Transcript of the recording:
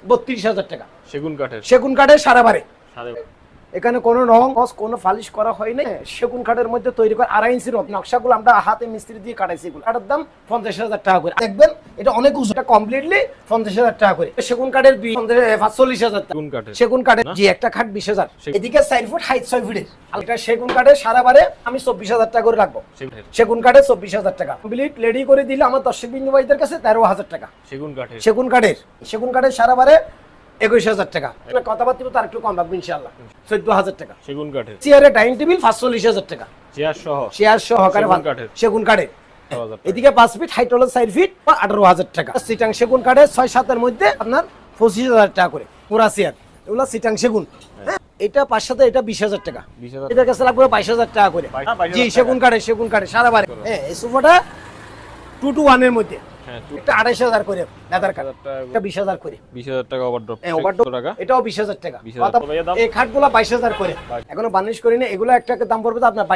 32,000 টাকা। সেগুন কাঠের সারা বারে। সাড়ে এখানে কোনো রং কোনো ফালিশ করা হয় নাই। সেগুন কাঠের মধ্যে তৈরি করা 2.5 ইঞ্চির নকশাগুলো আমরা হাতে মিস্ত্রি দিয়ে কাটাইছি। এগুলো কাঠের দাম 50,000 টাকা করে। দেখবেন এটা অনেক উঁচু, এটা কমপ্লিটলি 50,000 টাকা করে। সেগুন কাঠের 45,000 টাকা। সেগুন কাঠের জি একটা খাট 20,000। এদিকে 4 ফুট হাইট 6 ফিটের। এটা সেগুন কাঠের সারা বারে আমি 24,000 টাকা করে রাখবো। সেগুন কাঠের 24,000 টাকা কমপ্লিট রেডি করে দিলে আমার দর্শক বিন্দু ভাইদের কাছে 13,000 টাকা। সেগুন কাঠের সারা বারে 21,000 টাকা। কথাবার্তা তার একটু কম রাখবো ইনশাআল্লাহ। 14,000 টাকা। সেগুন কাঠের চেয়ারে ডাইনিং টেবিল 45,000 টাকা। চেয়ার সহ সেগুন কাঠের। এদিকে 5 ফিট হাইট হলো 4 ফিট 18,000 টাকা। সিটাং সেগুন কাঠের 6-7 এর মধ্যে আপনার 25,000 টাকা করে পুরা চেয়ার। এগুলো সিটাং সেগুন। এটা 5 সাথে এটা 20,000 টাকা। এটা কাছে লাগবে 22,000 টাকা করে। জি সেগুন কাঠের সারা বারে। হ্যাঁ এই সোফাটা 2 to 1 এর মধ্যে। এটা 28,000 করে লেদার কাঠ। এটা 20,000 করে। 20,000 টাকা ওভারড্রপ। টাকা। এটাও 20,000 টাকা। এই খাটগুলো 22,000 করে। এখনো বার্নিশ করিনি। এগুলো একটা দাম পড়বে তো আপনার